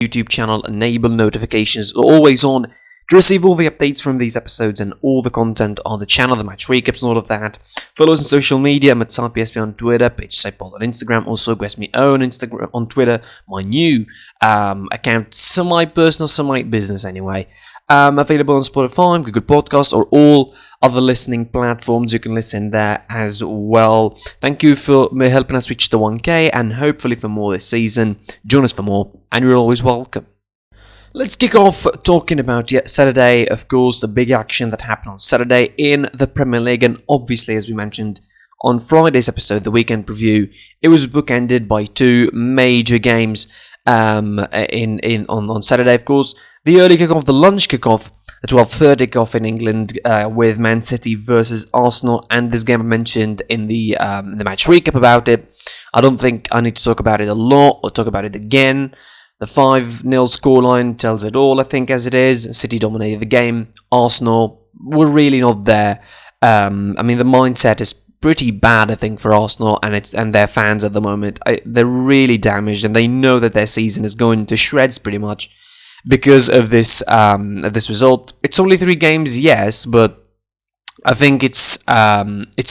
YouTube channel, enable notifications always on to receive all the updates from these episodes and all the content on the channel, the match recaps and all of that. Follow us on social media, I'm at PSP on Twitter, page Paul on Instagram, also Guesme on Instagram, on Twitter, my new account, semi-personal, semi-business anyway. Available on Spotify, Google Podcasts, or all other listening platforms. You can listen there as well. Thank you for helping us reach the 1K, and hopefully for more this season. Join us for more, and you're always welcome. Let's kick off talking about Saturday, of course, the big action that happened on Saturday in the Premier League, and obviously, as we mentioned on Friday's episode, the weekend preview, it was bookended by two major games on Saturday, of course. The early kickoff, the lunch kickoff, the 12:30 kickoff in England with Man City versus Arsenal, and this game I mentioned in the match recap about it. I don't think I need to talk about it a lot or talk about it again. The 5-0 scoreline tells it all, I think, as it is. City dominated the game. Arsenal were really not there. I mean, the mindset is pretty bad, I think, for Arsenal and their fans at the moment. They're really damaged, and they know that their season is going to shreds pretty much because of this result. It's only 3 games, yes, but I think it's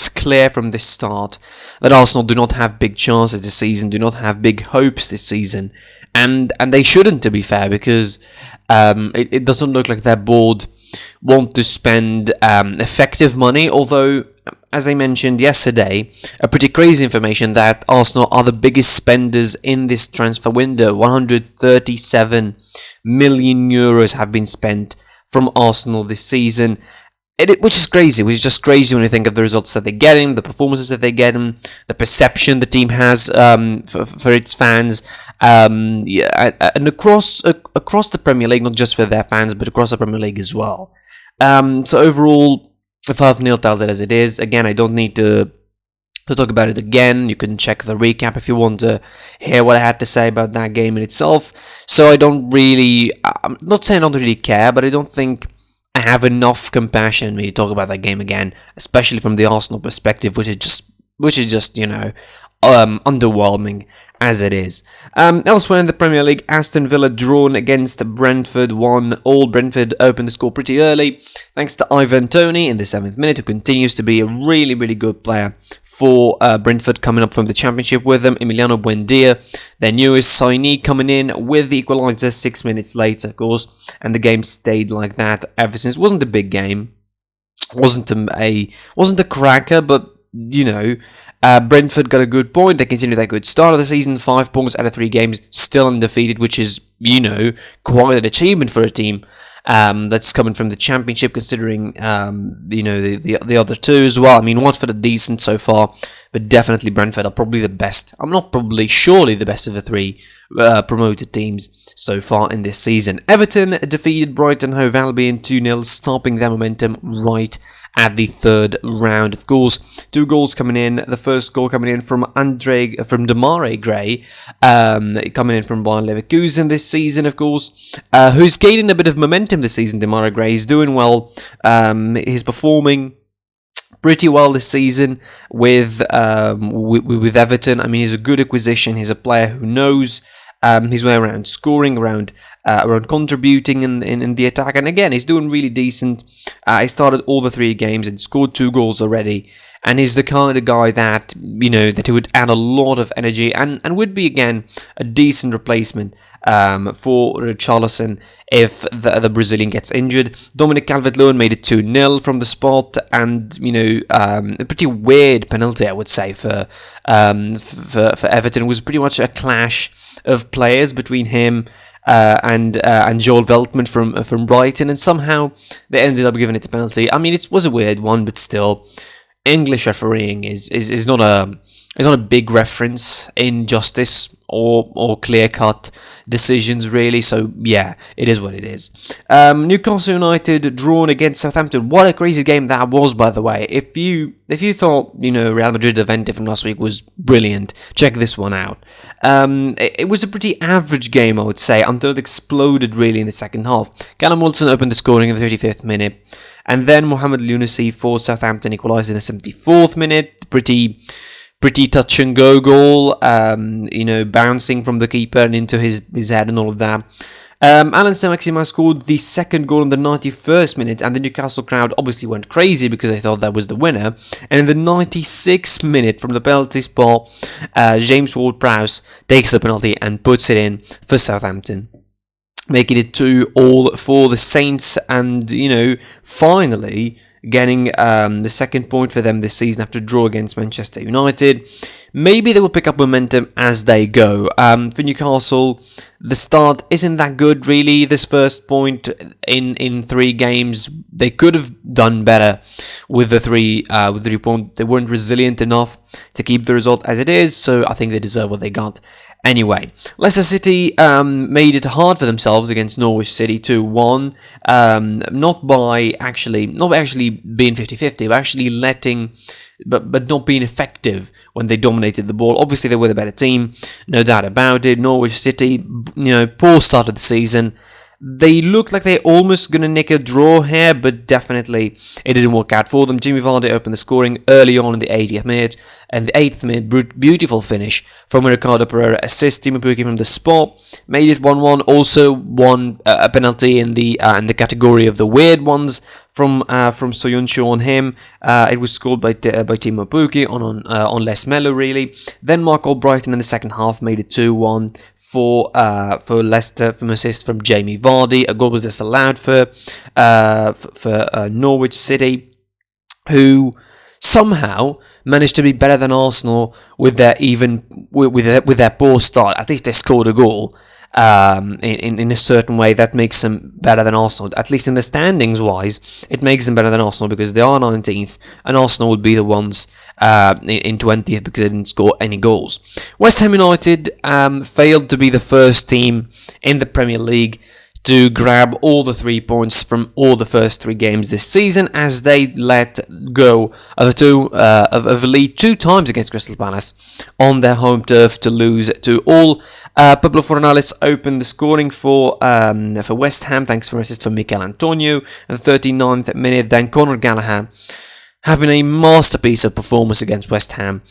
clear from the start that Arsenal do not have big chances this season, do not have big hopes this season, and they shouldn't, to be fair, because it doesn't look like their board want to spend effective money, although, as I mentioned yesterday, a pretty crazy information that Arsenal are the biggest spenders in this transfer window. 137 million euros have been spent from Arsenal this season, which is crazy. Which is just crazy when you think of the results that they're getting, the performances that they're getting, the perception the team has for its fans, and across the Premier League, not just for their fans, but across the Premier League as well. So overall, 5-0 tells it as it is. Again, I don't need to talk about it again. You can check the recap if you want to hear what I had to say about that game in itself. So I'm not saying I don't really care, but I don't think I have enough compassion when you talk about that game again, especially from the Arsenal perspective, which is just underwhelming as it is. Elsewhere in the Premier League, Aston Villa drawn against Brentford 1-1. Brentford opened the score pretty early, thanks to Ivan Toney in the 7th minute, who continues to be a really, really good player for Brentford, coming up from the Championship with them. Emiliano Buendia, their newest signee, coming in with the equaliser 6 minutes later, of course, and the game stayed like that ever since. It wasn't a big game, wasn't a cracker, but Brentford got a good point. They continued their good start of the season, 5 points out of 3 games, still undefeated, which is, quite an achievement for a team that's coming from the Championship, considering, the other two as well. I mean, Watford are decent so far, but definitely Brentford are probably the best. Surely the best of the 3 promoted teams so far in this season. Everton defeated Brighton Hove Albion 2-0, stopping their momentum right at the 3rd round. Of course, 2 goals coming in. The first goal coming in from Demarai Gray, coming in from Bayern Leverkusen this season, of course, who's gaining a bit of momentum this season. Demarai Gray is doing well. He's performing pretty well this season with Everton. I mean, he's a good acquisition. He's a player who knows his way around scoring, around contributing in the attack, and again, he's doing really decent. He started all the 3 games and scored 2 goals already, and he's the kind of guy that that he would add a lot of energy and would be again a decent replacement for Richarlison if the Brazilian gets injured. Dominic Calvert-Lewin made it 2-0 from the spot, and a pretty weird penalty, I would say, for Everton. It was pretty much a clash of players between him and Joel Veltman from Brighton, and somehow they ended up giving it a penalty. I mean, it was a weird one, but still, English refereeing is not a big reference in justice or clear-cut decisions, really. So yeah, it is what it is. Newcastle United drawn against Southampton. What a crazy game that was, by the way. If you thought Real Madrid Avente from last week was brilliant, check this one out. It was a pretty average game, I would say, until it exploded really in the second half. Callum Wilson opened the scoring in the 35th minute, and then Mohamed Lunacy for Southampton equalised in the 74th minute. Pretty pretty touch and go goal, bouncing from the keeper and into his head and all of that. Alan Saint-Maximin scored the second goal in the 91st minute, and the Newcastle crowd obviously went crazy because they thought that was the winner. And in the 96th minute, from the penalty spot, James Ward-Prowse takes the penalty and puts it in for Southampton, making it 2-2 for the Saints, and, finally getting the second point for them this season after a draw against Manchester United. Maybe they will pick up momentum as they go. For Newcastle, the start isn't that good, really. This first point in 3 games, they could have done better with the 3 points. They weren't resilient enough to keep the result as it is, so I think they deserve what they got. Anyway, Leicester City made it hard for themselves against Norwich City 2-1, not actually being 50-50, but actually but not being effective when they dominated the ball. Obviously, they were the better team, no doubt about it. Norwich City, poor start of the season. They looked like they're almost going to nick a draw here, but definitely it didn't work out for them. Jamie Vardy opened the scoring early on in the 80th minute, and the 8th minute, beautiful finish from a Ricardo Pereira assist. Timo Pukki from the spot made it 1-1. Also won a penalty in the category of the weird ones from Soyuncu on him. It was scored by Timo Pukki on Les Melo, really. Then Mark Albrighton in the second half made it 2-1 for Leicester from assist from Jamie Vardy. A goal was disallowed for Norwich City, who somehow managed to be better than Arsenal with their poor start. At least they scored a goal in a certain way that makes them better than Arsenal. At least in the standings wise, it makes them better than Arsenal because they are 19th, and Arsenal would be the ones in 20th because they didn't score any goals. West Ham United failed to be the first team in the Premier League to grab all the 3 points from all the first 3 games this season, as they let go of a lead 2 times against Crystal Palace on their home turf to lose to all. Pablo Fornals opened the scoring for West Ham thanks to an assist from Mikel Antonio in the 39th minute. Then Conor Gallagher, having a masterpiece of performance against West Ham,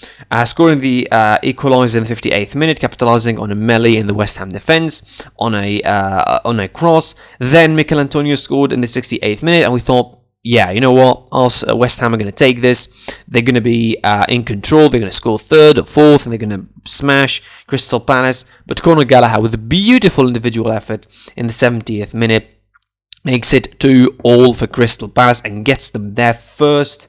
scoring the equaliser in the 58th minute, capitalising on a melee in the West Ham defence on a cross. Then Mikel Antonio scored in the 68th minute, and we thought, yeah, you know what, West Ham are going to take this. They're going to be in control. They're going to score 3rd or 4th, and they're going to smash Crystal Palace. But Conor Gallagher, with a beautiful individual effort in the 70th minute, makes it 2-2 for Crystal Palace and gets them their first,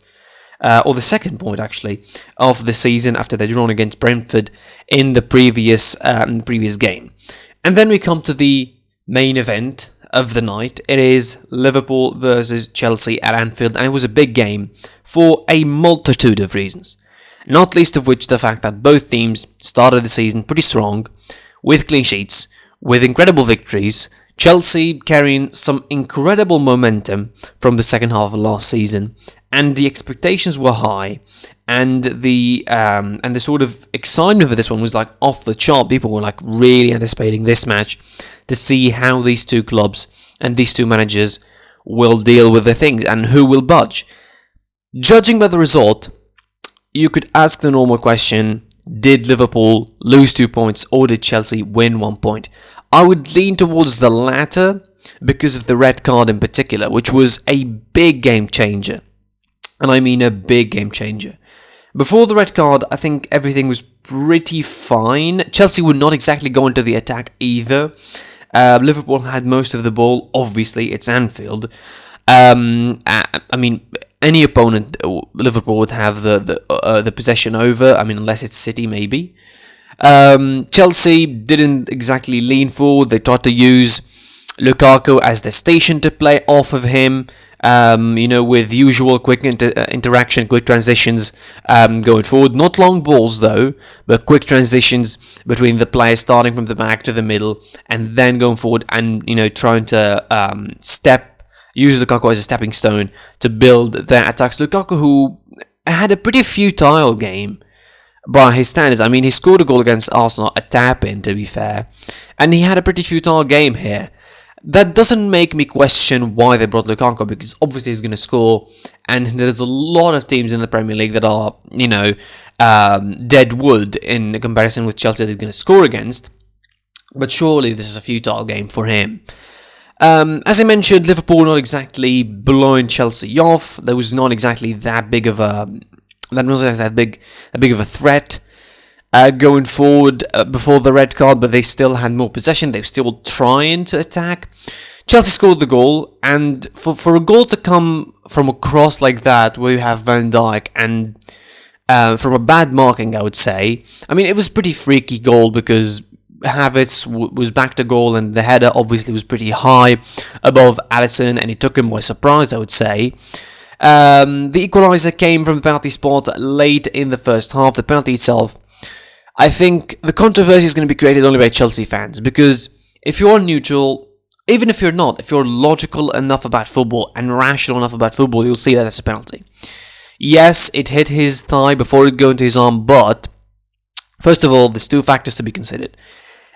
or the second point actually, of the season after they'd drawn against Brentford in the previous game. And then we come to the main event of the night. It is Liverpool versus Chelsea at Anfield, and it was a big game for a multitude of reasons, not least of which the fact that both teams started the season pretty strong, with clean sheets, with incredible victories. Chelsea carrying some incredible momentum from the second half of last season, and the expectations were high, and the sort of excitement for this one was like off the chart. People were like really anticipating this match to see how these two clubs and these two managers will deal with the things and who will budge. Judging by the result, you could ask the normal question: did Liverpool lose 2 points or did Chelsea win 1 point? I would lean towards the latter because of the red card in particular, which was a big game changer. And I mean a big game changer. Before the red card, I think everything was pretty fine. Chelsea would not exactly go into the attack either. Liverpool had most of the ball. Obviously, it's Anfield. I mean, any opponent Liverpool would have the possession over. I mean, unless it's City, maybe. Chelsea didn't exactly lean forward. They tried to use Lukaku as the station to play off of him. With usual quick interaction, quick transitions going forward. Not long balls though, but quick transitions between the players starting from the back to the middle and then going forward and, trying to use Lukaku as a stepping stone to build their attacks. Lukaku, who had a pretty futile game by his standards. I mean, he scored a goal against Arsenal, a tap-in to be fair, and he had a pretty futile game here. That doesn't make me question why they brought Lukaku, because obviously he's going to score, and there's a lot of teams in the Premier League that are, dead wood in comparison with Chelsea that he's going to score against. But surely this is a futile game for him. As I mentioned, Liverpool not exactly blowing Chelsea off. There was not exactly that big of a threat going forward before the red card, but they still had more possession. They were still trying to attack. Chelsea scored the goal, and for a goal to come from a cross like that, where you have Van Dijk, and from a bad marking, I would say. I mean, it was a pretty freaky goal because Havertz was back to goal, and the header obviously was pretty high above Alisson, and it took him by surprise, I would say. The equaliser came from the penalty spot late in the first half. The penalty itself, I think the controversy is going to be created only by Chelsea fans, because if you're neutral, even if you're not, if you're logical enough about football and rational enough about football, you'll see that it's a penalty. Yes, it hit his thigh before it got into his arm, but first of all, there's two factors to be considered.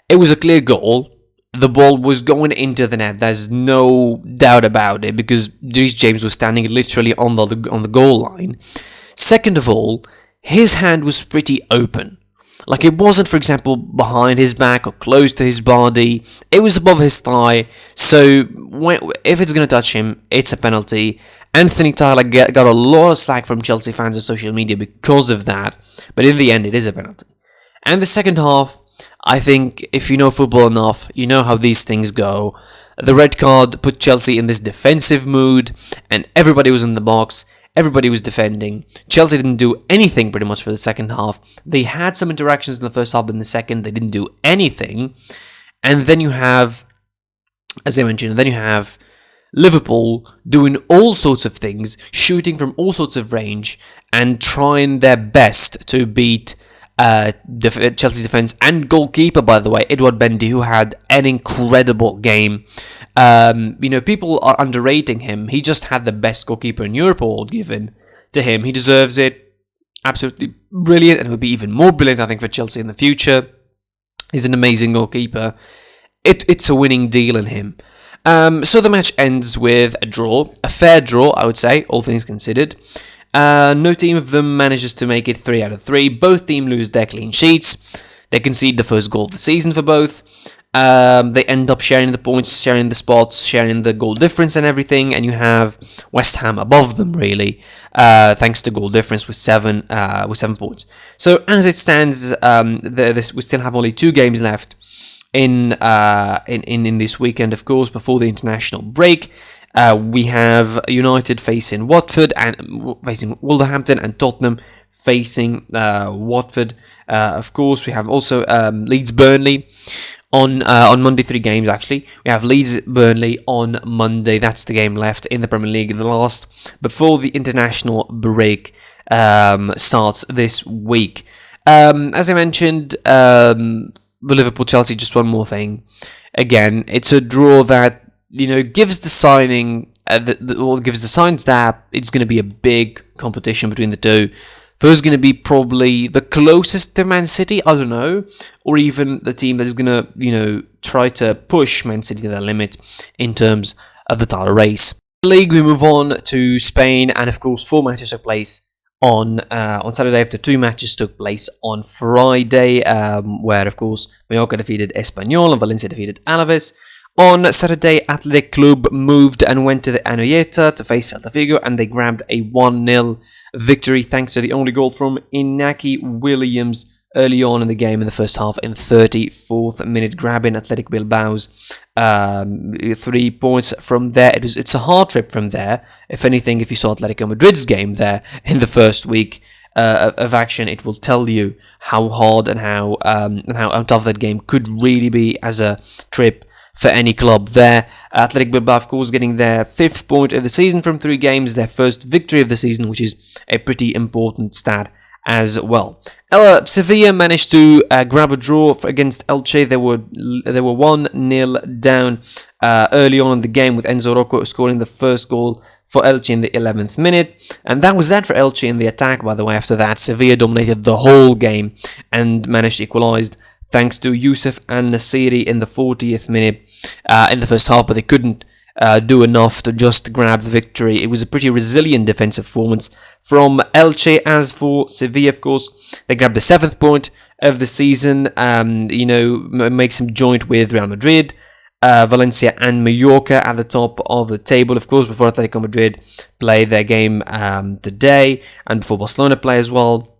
It was a clear goal. The ball was going into the net. There's no doubt about it, because Reece James was standing literally on the goal line. Second of all, his hand was pretty open. Like, it wasn't, for example, behind his back or close to his body. It was above his thigh. So if it's going to touch him, it's a penalty. Anthony Taylor got a lot of slack from Chelsea fans on social media because of that. But in the end, it is a penalty. And the second half, I think if you know football enough, you know how these things go. The red card put Chelsea in this defensive mood, and everybody was in the box. Everybody was defending. Chelsea didn't do anything pretty much for the second half. They had some interactions in the first half, but in the second they didn't do anything. And then you have, as I mentioned, Liverpool doing all sorts of things, shooting from all sorts of range, and trying their best to beat Chelsea's defense and goalkeeper, by the way, Edouard Mendy, who had an incredible game. People are underrating him. He just had the best goalkeeper in Europe award given to him. He deserves it. Absolutely brilliant, and it would be even more brilliant, I think, for Chelsea in the future. He's an amazing goalkeeper. It's a winning deal in him. So the match ends with a draw, a fair draw, I would say, all things considered. No team of them manages to make it 3 out of 3. Both teams lose their clean sheets. They concede the first goal of the season for both. They end up sharing the points, sharing the spots, sharing the goal difference and everything. And you have West Ham above them, really, thanks to goal difference with 7 points. So as it stands, we still have only 2 games left in this weekend, of course, before the international break. We have United facing Watford and facing Wolverhampton, and Tottenham facing Watford. Of course, we have also Leeds Burnley on Monday. 3 games actually. We have Leeds Burnley on Monday. That's the game left in the Premier League, the last before the international break starts this week. As I mentioned, the Liverpool Chelsea. Just one more thing. Again, it's a draw that gives the signs that it's going to be a big competition between the two. First, going to be probably the closest to Man City, I don't know, or even the team that is going to, try to push Man City to their limit in terms of the title race. The league, we move on to Spain, and of course, 4 matches took place on Saturday after 2 matches took place on Friday, where of course Mallorca defeated Espanyol and Valencia defeated Alaves. On Saturday, Athletic Club moved and went to the Anoeta to face Celta Vigo, and they grabbed a 1-0 victory thanks to the only goal from Inaki Williams early on in the game in the first half in 34th minute, grabbing Athletic Bilbao's 3 points from there. It's a hard trip from there. If anything, if you saw Atletico Madrid's game there in the first week of action, it will tell you how hard and how tough that game could really be as a trip for any club there. Athletic Bilbao, of course, getting their 5th point of the season from 3 games, their first victory of the season, which is a pretty important stat as well. Sevilla managed to grab a draw against Elche. They were 1-0 down early on in the game, with Enzo Rocco scoring the first goal for Elche in the 11th minute. And that was that for Elche in the attack, by the way. After that, Sevilla dominated the whole game and managed to equalise thanks to Youssef Al-Nasiri in the 40th minute. in the first half, but they couldn't do enough to just grab the victory. It was a pretty resilient defensive performance from Elche. As for Sevilla, of course, they grabbed the 7th point of the season, makes them joint with Real Madrid, Valencia and Mallorca at the top of the table, of course, before Atletico Madrid play their game today, and before Barcelona play as well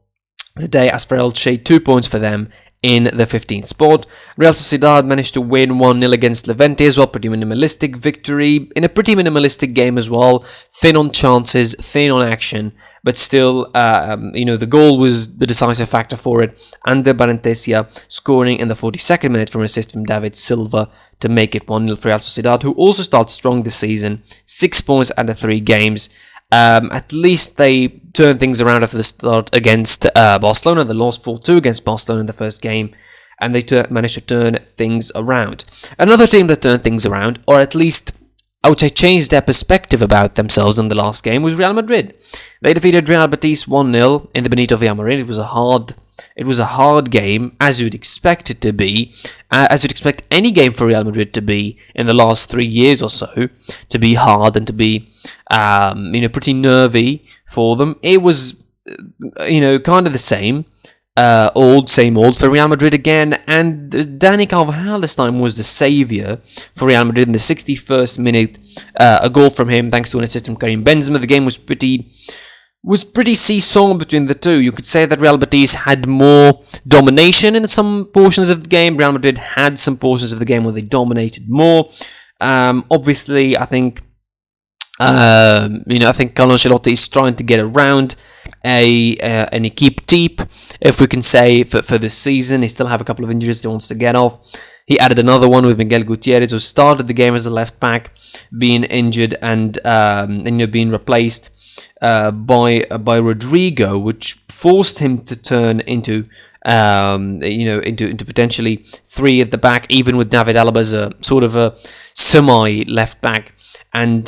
today. As for Elche, 2 points for them in the 15th spot. Real Sociedad managed to win 1-0 against Levante as well. Pretty minimalistic victory in a pretty minimalistic game as well. Thin on chances, thin on action, but still, the goal was the decisive factor for it. Ander Barantesia scoring in the 42nd minute from an assist from David Silva to make it 1-0 for Real Sociedad, who also starts strong this season. 6 points out of 3 games. At least they turned things around after the start against Barcelona. They lost 4-2 against Barcelona in the first game, and they managed to turn things around. Another team that turned things around, or at least I would say changed their perspective about themselves in the last game, was Real Madrid. They defeated Real Betis 1-0 in the Benito Villamarin. It was a hard game, as you'd expect it to be, as you'd expect any game for Real Madrid to be in the last 3 years or so, to be hard and to be, pretty nervy for them. It was, kind of the same old for Real Madrid again, and Dani Carvajal this time was the saviour for Real Madrid in the 61st minute. A goal from him thanks to an assist from Karim Benzema. The game was pretty seesaw between the two. You could say that Real Betis had more domination in some portions of the game. Real Madrid had some portions of the game where they dominated more. Obviously, I think Carlo Ancelotti is trying to get around an equipe type, if we can say, for this season. He still have a couple of injuries he wants to get off. He added another one with Miguel Gutierrez, who started the game as a left back, being injured and being replaced by Rodrigo, which forced him to turn into potentially 3 at the back, even with David Alaba as a sort of a semi left back and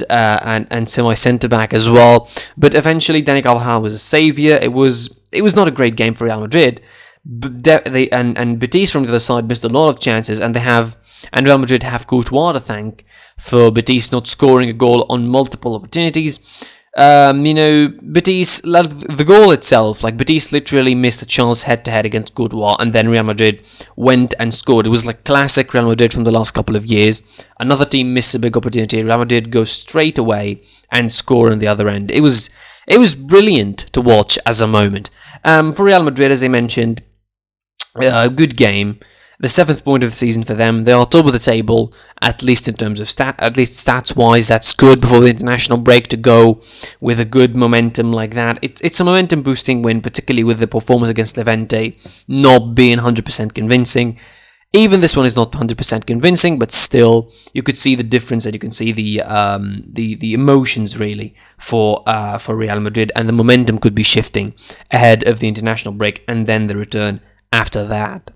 semi centre back as well. But eventually, Dani Carvajal was a saviour. It was not a great game for Real Madrid. But and Betis from the other side missed a lot of chances, and Real Madrid have Courtois to thank for Betis not scoring a goal on multiple opportunities. Betis, the goal itself, Betis literally missed a chance head-to-head against Courtois, and then Real Madrid went and scored. It was like classic Real Madrid from the last couple of years. Another team missed a big opportunity. Real Madrid goes straight away and score on the other end. It was brilliant to watch as a moment. For Real Madrid, as I mentioned, a good game. The 7th point of the season for them. They are top of the table, at least in terms of stats-wise. That's good before the international break to go with a good momentum like that. It's a momentum-boosting win, particularly with the performance against Levante not being 100% convincing. Even this one is not 100% convincing, but still, you could see the difference, and you can see the emotions really for Real Madrid, and the momentum could be shifting ahead of the international break and then the return after that.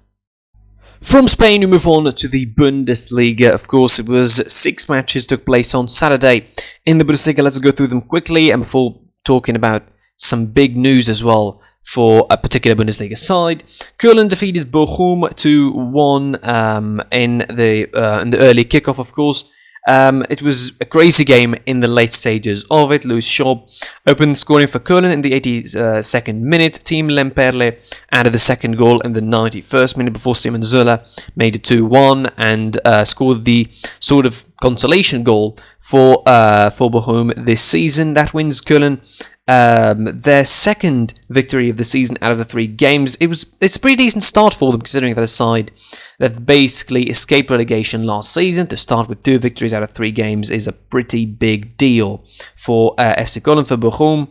From Spain, we move on to the Bundesliga. Of course, it was 6 matches took place on Saturday in the Bundesliga. Let's go through them quickly, and before talking about some big news as well for a particular Bundesliga side. Köln defeated Bochum 2-1 in the early kickoff, of course. It was a crazy game in the late stages of it. Louis Schaub opened scoring for Köln in the 82nd minute. Team Lemperle added the second goal in the 91st minute before Simon Zola made it 2-1 and scored the sort of consolation goal for Bochum this season. That wins Köln their second victory of the season out of the 3 games. It's a pretty decent start for them, considering that a side that basically escaped relegation last season. To start with 2 victories out of 3 games is a pretty big deal for FC Köln. For Bochum,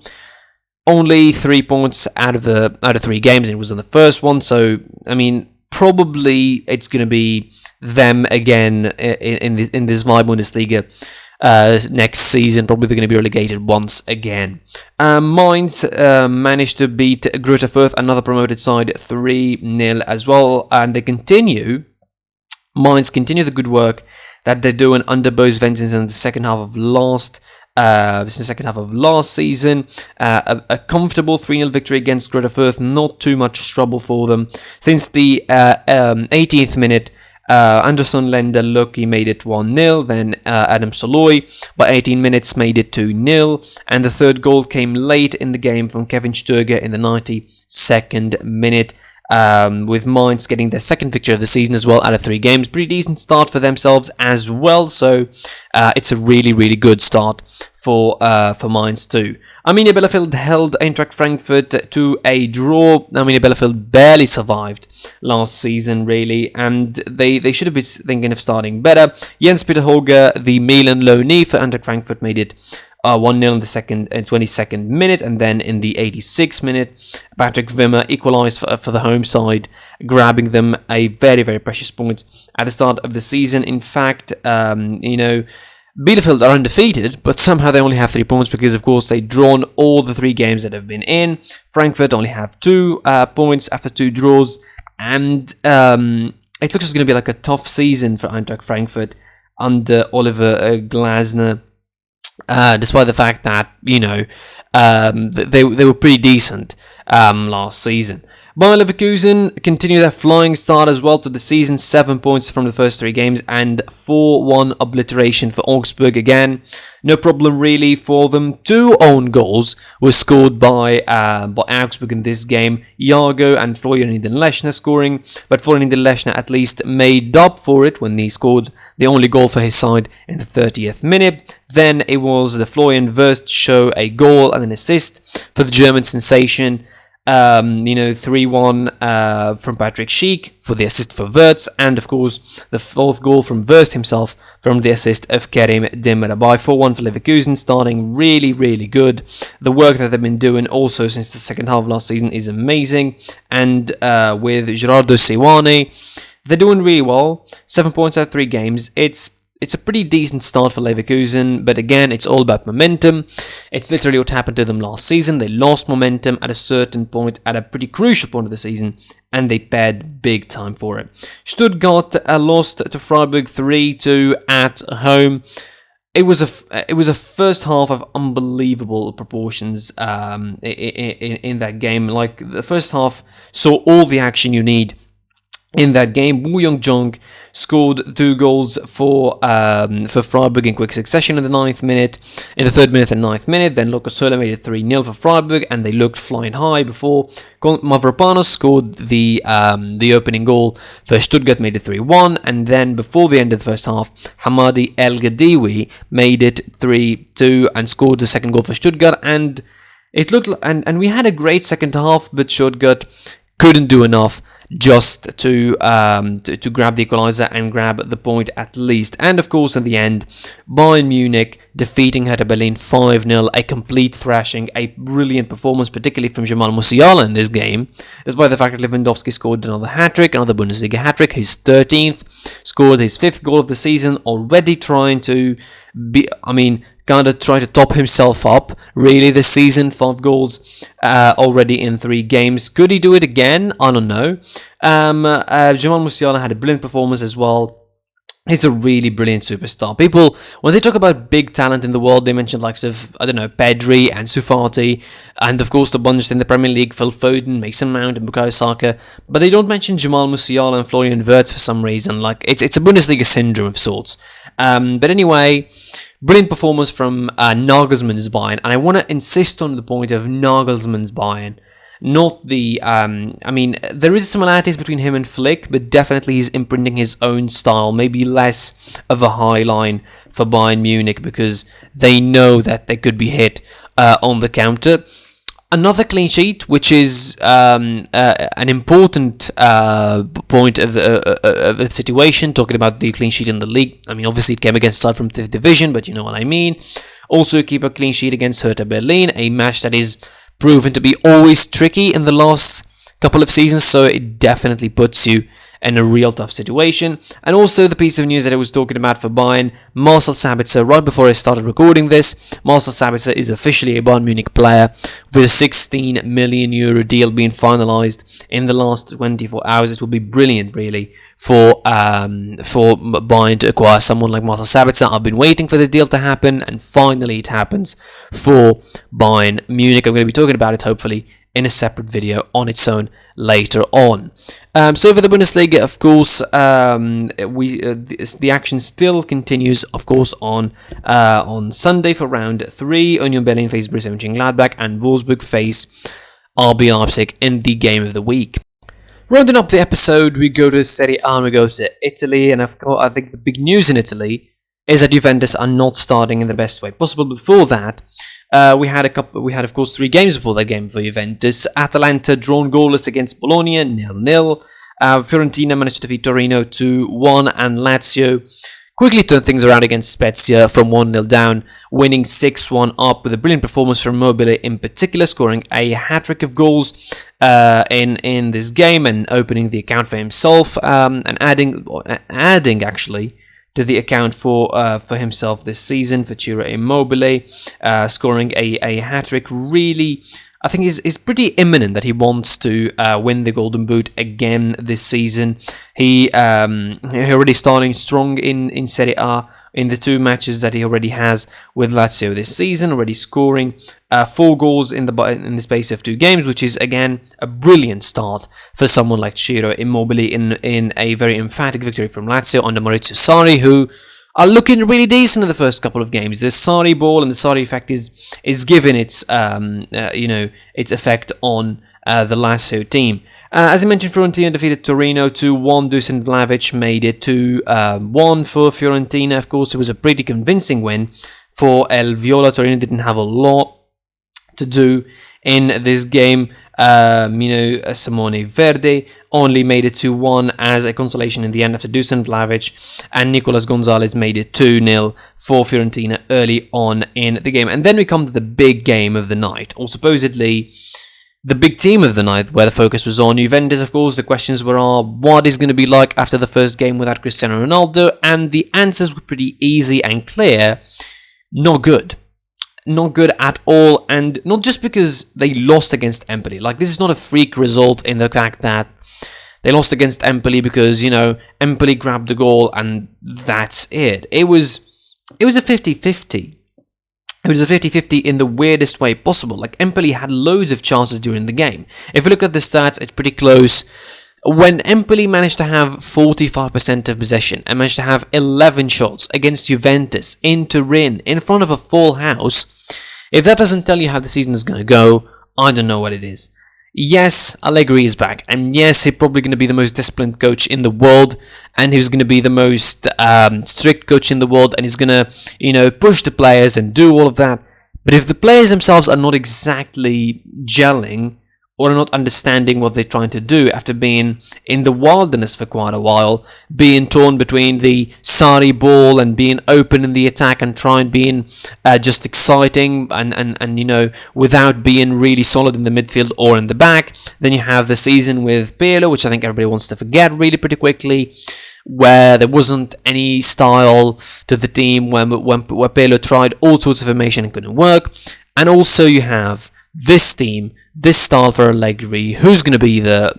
only 3 points out of 3 games, and it was in the first one. So I mean, probably it's going to be them again in this Vibe Bundesliga. Next season, probably they're going to be relegated once again. Mainz managed to beat Greuther Fürth, another promoted side, 3-0 as well, and Mainz continue the good work that they're doing under Bo Svensson in the second half of last season. A comfortable 3-0 victory against Greuther Fürth, not too much trouble for them. Since the 18th minute, Anderson Lender Lucky made it 1-0, then Adam Soloy by 18 minutes made it 2-0, and the third goal came late in the game from Kevin Stöger in the 92nd minute, with Mainz getting their second victory of the season as well out of 3 games. Pretty decent start for themselves as well, so it's a really, really good start for Mainz too. Arminia Bielefeld held Eintracht Frankfurt to a draw. Arminia Bielefeld barely survived last season, really, and they should have been thinking of starting better. Jens Peter Hoger, the Milan loanee for Eintracht Frankfurt, made it 1-0 in the 22nd minute, and then in the 86th minute, Patrick Wimmer equalised for the home side, grabbing them a very, very precious point at the start of the season. In fact, Bielefeld are undefeated, but somehow they only have 3 points because, of course, they've drawn all the 3 games that have been in. Frankfurt only have 2 points after 2 draws, and it looks like it's going to be like a tough season for Eintracht Frankfurt under Oliver Glasner, despite the fact that, they were pretty decent last season. Bayer Leverkusen continue their flying start as well to the season, 7 points from the first 3 games and 4-1 obliteration for Augsburg again. No problem really for them. 2 own goals were scored by Augsburg in this game. Jago and Florian Niederlechner scoring, but Florian Niederlechner at least made up for it when he scored the only goal for his side in the 30th minute. Then it was the Florian Wirtz show a goal and an assist for the German sensation. 3-1 from Patrick Schick for the assist for Wirtz, and of course the 4th goal from Wirtz himself from the assist of Kerim Demirbay. 4-1 for Leverkusen, starting really, really good. The work that they've been doing also since the second half of last season is amazing, and with Gerardo Seoane, they're doing really well. 7 points out of 3 games. It's a pretty decent start for Leverkusen, but again, it's all about momentum. It's literally what happened to them last season. They lost momentum at a certain point, at a pretty crucial point of the season, and they paid big time for it. Stuttgart lost to Freiburg 3-2 at home. It was a first half of unbelievable proportions in that game. Like, the first half saw all the action you need in that game. Woo Young-jung scored 2 goals for Freiburg in quick succession in the 9th minute, in the 3rd minute and 9th minute. Then Lucas Höller made it 3-0 for Freiburg, and they looked flying high before Mavropanos scored the opening goal for Stuttgart, made it 3-1, and then before the end of the first half, Hamadi El Gadiwi made it 3-2 and scored the second goal for Stuttgart, and it looked and we had a great second half, but Stuttgart couldn't do enough just to grab the equaliser and grab the point at least. And of course, in the end, Bayern Munich defeating Hertha Berlin 5-0, a complete thrashing, a brilliant performance, particularly from Jamal Musiala in this game, despite the fact that Lewandowski scored another hat-trick, another Bundesliga hat-trick, his 13th, scored his 5th goal of the season, already trying to try to top himself up, really, this season. 5 goals already in 3 games. Could he do it again? I don't know. Jamal Musiala had a brilliant performance as well. He's a really brilliant superstar. People, when they talk about big talent in the world, they mention likes of, Pedri and Sufati, and of course the bunch in the Premier League, Phil Foden, Mason Mount and Bukayo Saka, but they don't mention Jamal Musiala and Florian Wirtz for some reason. Like, it's a Bundesliga syndrome of sorts. But anyway, brilliant performance from Nagelsmann's Bayern, and I want to insist on the point of Nagelsmann's Bayern. Not the, there is similarities between him and Flick, but definitely he's imprinting his own style, maybe less of a high line for Bayern Munich, because they know that they could be hit on the counter. Another clean sheet, which is an important point of the situation, talking about the clean sheet in the league. I mean, obviously it came against a side from 5th division, but you know what I mean. Also keep a clean sheet against Hertha Berlin, a match that is proven to be always tricky in the last couple of seasons, so it definitely puts you in a real tough situation. And also the piece of news that I was talking about for Bayern, Marcel Sabitzer, right before I started recording this, Marcel Sabitzer is officially a Bayern Munich player, with a €16 million deal being finalised in the last 24 hours. It will be brilliant, really, for Bayern to acquire someone like Marcel Sabitzer. I've been waiting for this deal to happen, and finally it happens for Bayern Munich. I'm going to be talking about it, hopefully, in a separate video on its own later on. So for the Bundesliga, of course, the action still continues, of course, on Sunday for round 3. Union Berlin face Borussia Mönchengladbach and Wolfsburg face RB Leipzig in the game of the week. Rounding up the episode, we go to Serie A and we go to Italy, and of course, I think the big news in Italy is that Juventus are not starting in the best way possible. Before that, we had of course 3 games before that game for Juventus. Atalanta drawn goalless against Bologna 0-0. Fiorentina managed to defeat Torino 2-1, and Lazio quickly turned things around against Spezia from 1-0 down, winning 6-1 up with a brilliant performance from Mobile in particular, scoring a hat-trick of goals in this game and opening the account for himself, and adding actually to the account for himself this season for Ciro Immobile, scoring a hat-trick. Really, I think is pretty imminent that he wants to win the Golden Boot again this season. He already starting strong in Serie A in the 2 matches that he already has with Lazio this season, already scoring 4 goals in the space of 2 games, which is again a brilliant start for someone like Ciro Immobile in a very emphatic victory from Lazio under Maurizio Sarri, who are looking really decent in the first couple of games. The Sarri ball and the Sarri effect is giving its its effect on the Lazio team. As I mentioned, Fiorentina defeated Torino 2-1. Dusan Vlahovic made it 2-1 for Fiorentina. Of course, it was a pretty convincing win for El Viola. Torino didn't have a lot to do in this game. Simone Verde only made it 2-1 as a consolation in the end after Dusan Vlahovic, and Nicolas Gonzalez made it 2-0 for Fiorentina early on in the game. And then we come to the big game of the night, or supposedly the big team of the night, where the focus was on Juventus. Of course, the questions were what is going to be like after the first game without Cristiano Ronaldo, and the answers were pretty easy and clear. Not good. Not good at all, and not just because they lost against Empoli. Like, this is not a freak result in the fact that they lost against Empoli because, Empoli grabbed the goal and that's it. It was a 50-50. It was a 50-50 in the weirdest way possible. Like, Empoli had loads of chances during the game. If you look at the stats, it's pretty close. When Empoli managed to have 45% of possession and managed to have 11 shots against Juventus in Turin in front of a full house, if that doesn't tell you how the season is going to go, I don't know what it is. Yes, Allegri is back, and yes, he's probably going to be the most disciplined coach in the world, and he's going to be the most strict coach in the world, and he's going to, push the players and do all of that. But if the players themselves are not exactly gelling, or are not understanding what they're trying to do after being in the wilderness for quite a while, being torn between the Sarri ball and being open in the attack and trying being just exciting and without being really solid in the midfield or in the back. Then you have the season with Pirlo, which I think everybody wants to forget really pretty quickly, where there wasn't any style to the team, where Pirlo tried all sorts of formation and couldn't work. And also you have this team, this style for Allegri, who's going to be the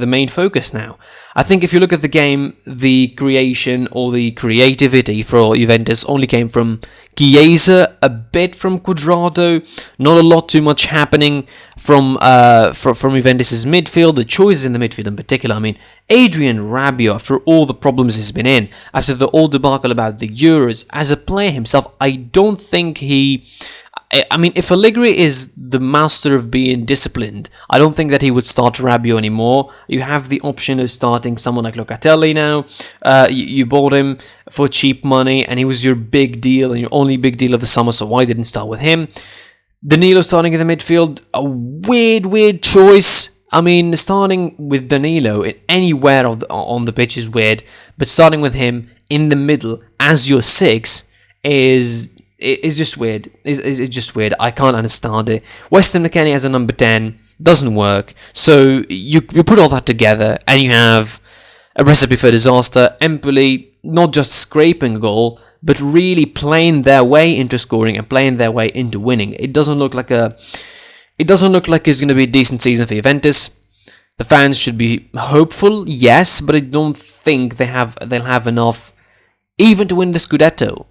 main focus now. I think if you look at the game, the creation or the creativity for Juventus only came from Chiesa, a bit from Cuadrado, not a lot too much happening from Juventus' midfield, the choices in the midfield in particular. I mean, Adrian Rabiot, after all the problems he's been in, after the old debacle about the Euros, as a player himself, I don't think if Allegri is the master of being disciplined, I don't think that he would start Rabiot anymore. You have the option of starting someone like Locatelli now. You bought him for cheap money, and he was your big deal and your only big deal of the summer, so why didn't start with him? Danilo starting in the midfield, a weird choice. I mean, starting with Danilo anywhere on the pitch is weird, but starting with him in the middle as your 6 is just weird. It's just weird. I can't understand it. Weston McKennie as a number 10 doesn't work. So you put all that together and you have a recipe for disaster. Empoli not just scraping a goal, but really playing their way into scoring and playing their way into winning. It doesn't look like it's going to be a decent season for Juventus. The fans should be hopeful, yes, but I don't think they'll have enough even to win the Scudetto.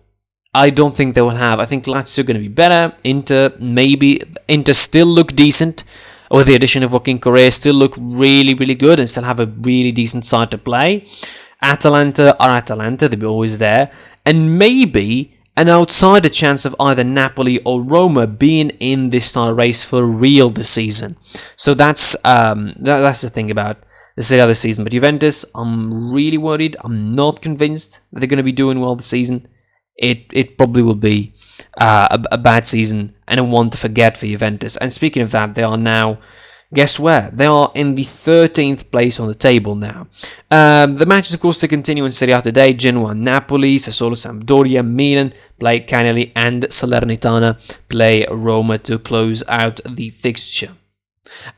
I don't think they will have. I think Lazio are going to be better. Inter still look decent. With the addition of Joaquin Correa, still look really, really good and still have a really decent side to play. Atalanta are Atalanta, they'll be always there. And maybe an outsider chance of either Napoli or Roma being in this title race for real this season. So that's the thing about the Serie A this season. But Juventus, I'm really worried. I'm not convinced that they're going to be doing well this season. It probably will be a bad season and a one to forget for Juventus. And speaking of that, they are now, guess where? They are in the 13th place on the table now. The matches, of course, to continue in Serie A today. Genoa, Napoli, Sassuolo, Sampdoria, Milan play Cagliari, and Salernitana play Roma to close out the fixture.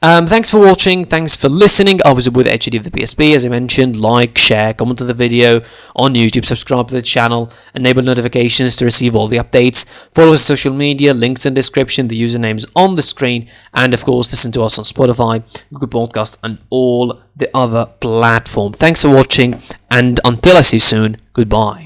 Thanks for watching, thanks for listening. I was with HD of the PSP, as I mentioned. Like, share, comment on the video on YouTube, subscribe to the channel, enable notifications to receive all the updates, follow us on social media, links in the description, the usernames on the screen, and of course listen to us on Spotify, Google Podcast, and all the other platforms. Thanks for watching, and until I see you soon, goodbye.